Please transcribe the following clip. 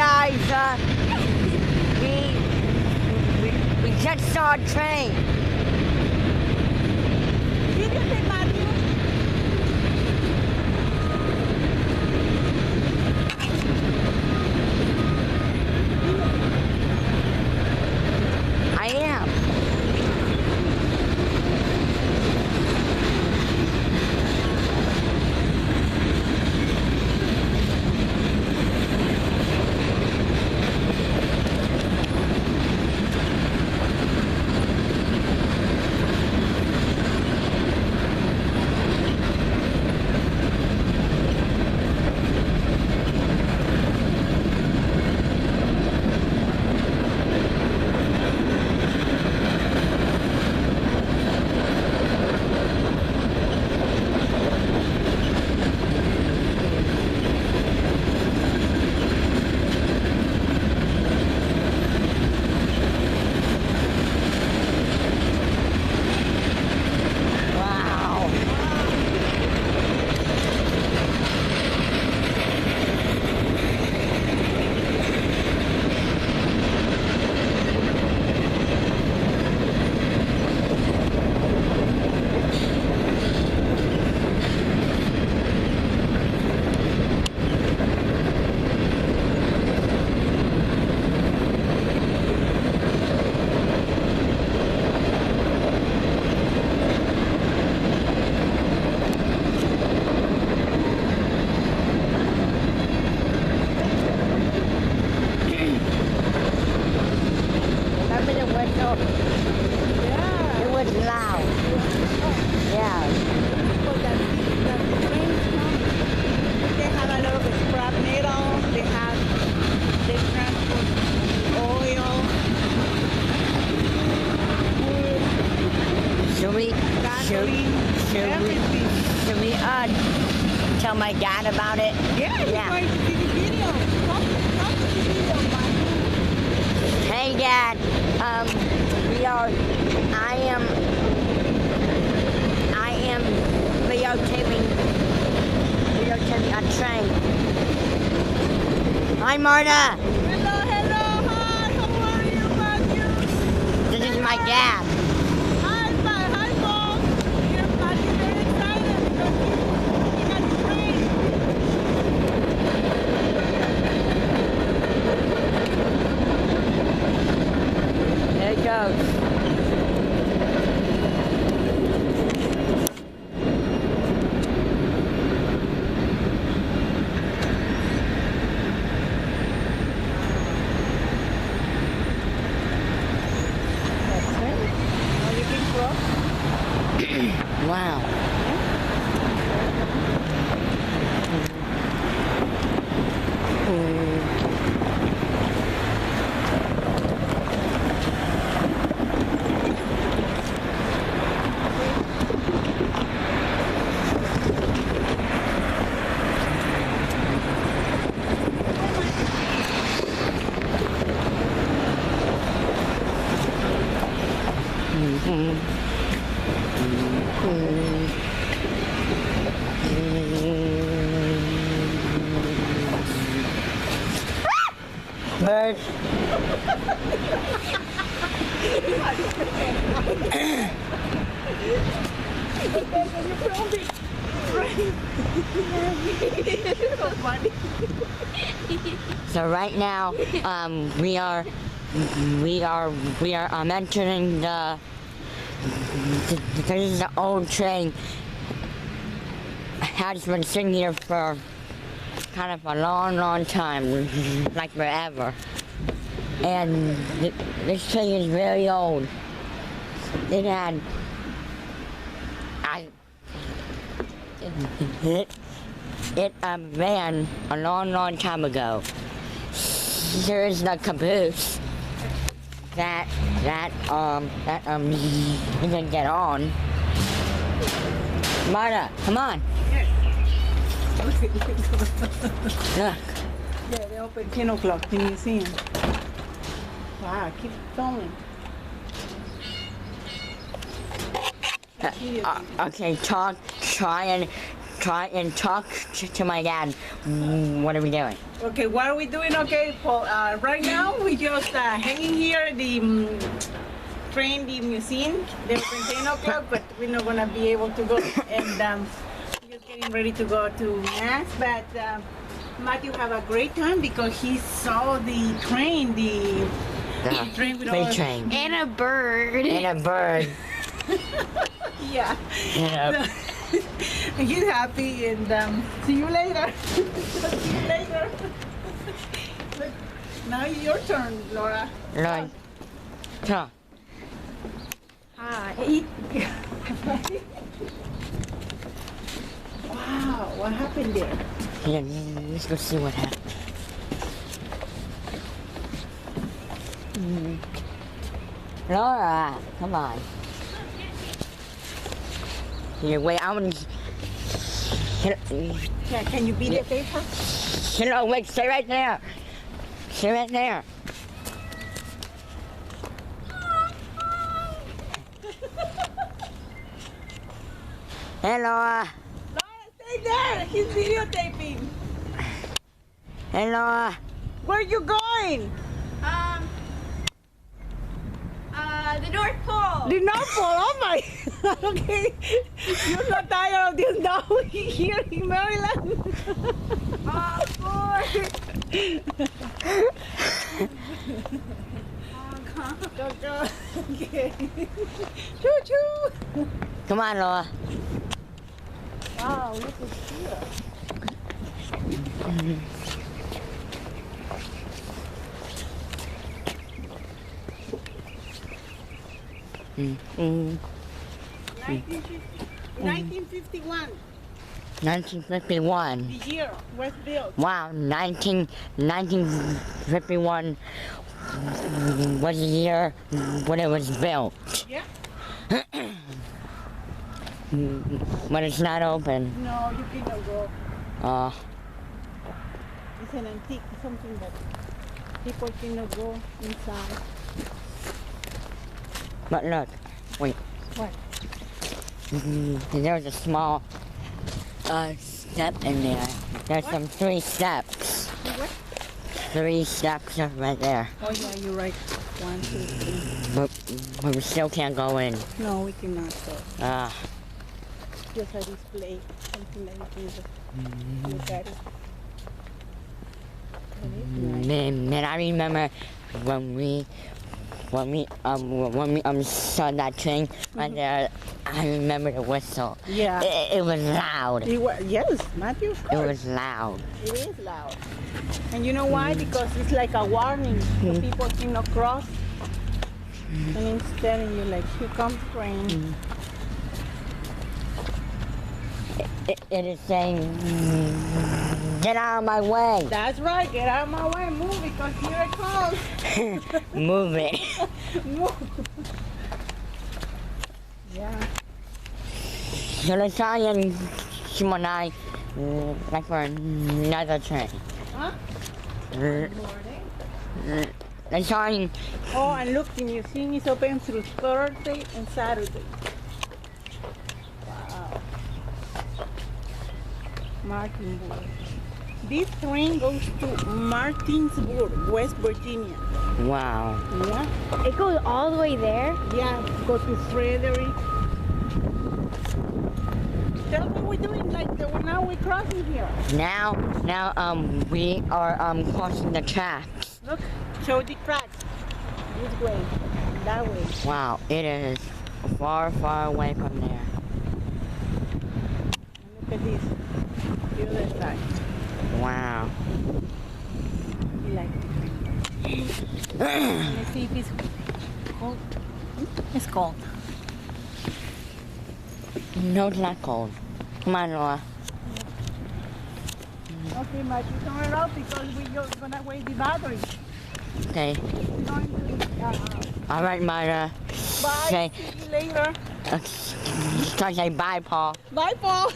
guys. We just saw a train. I am. Should we tell my dad about it? Yeah, he's going to see the video. Talk to the video, Marta. Hey, Dad. I am videotaping a train. Hi, Marta. Hello, hi, how are you, Matthew? This is my dad. Hi, Paul. You're Matthew, very excited because you got the train. There it goes. Wow. Bird. So right now, we are entering the. This is the old train. Has been sitting here for kind of a long time, like forever. And this train is very old. It ran a long time ago. There is the caboose that you can get on. Marta, come on. Look. Yeah, they open 10 o'clock, the museum. Wow, keep going. Okay, try and try and talk to my dad. What are we doing? Okay, what are we doing? Okay, Paul, right now we just hanging here the train, the museum. They open 10 o'clock, but we're not gonna be able to go. And we're just getting ready to go to Mass. But Matthew have a great time because he saw the train, the train with all train. And a bird. And a bird. yeah. Yeah. And he's happy, and see you later. See you later. Look, now your turn, Laura. Right. Come. Hi. Wow, what happened there? Yeah, let's go see what happened. Laura, come on. Here, wait, I'm gonna. Yeah, can you beat the paper? No, wait, stay right there. Stay right there. Hey, Laura. Laura, stay there. He's videotaping. Hey, Laura. Where are you going? The North Pole. The North Pole. Oh my. Okay. You're not tired of this now here in Maryland. Oh, boy. Go, go. Okay. Choo choo. Come on, Laura. Wow, look at here. Mm. 1951, 1951. the year was built. Wow, 1951 was the year when it was built. Yeah. But it's not open. No, you cannot go. It's an antique, something that people cannot go inside. But look, wait. What? There's a small step in there. There's What? some 3 steps. What? 3 steps are right there. Oh yeah, you're right. 1, 2, 3. But we still can't go in. No, we cannot go. Ah, Just a display, something that you can just look at it. It is nice. man, I remember when we saw that train right there. I remember the whistle. Yeah. It was loud. Yes, Matthew. Of It course. was loud. It is loud. And you know why? Because it's like a warning so people cannot cross. And instead you're like, here comes train. It is saying, get out of my way. That's right, get out of my way, move because here it comes. Move it. Move. Yeah. So let's try and Simon like for another train. Huh? Let's try and Oh, and look, the museum is open through Thursday and Saturday. Wow. Martinsburg. This train goes to Martinsburg, West Virginia. wow. Yeah. It goes all the way there? Yeah, go to Frederick. Tell me what we're doing, like now we're crossing here. Now we are crossing the tracks. Look, show the tracks. This way, that way. Wow, it is far away from there. And look at this, the other side. Wow. You like it? Let's see if it's cold. It's cold. No, it's not cold. Come on, Laura. Okay, Matthew, turn it off because we're gonna waste the battery. Okay. We're going to, All right, Marta. bye, Say, see you later. say bye, Paul. Bye, Paul.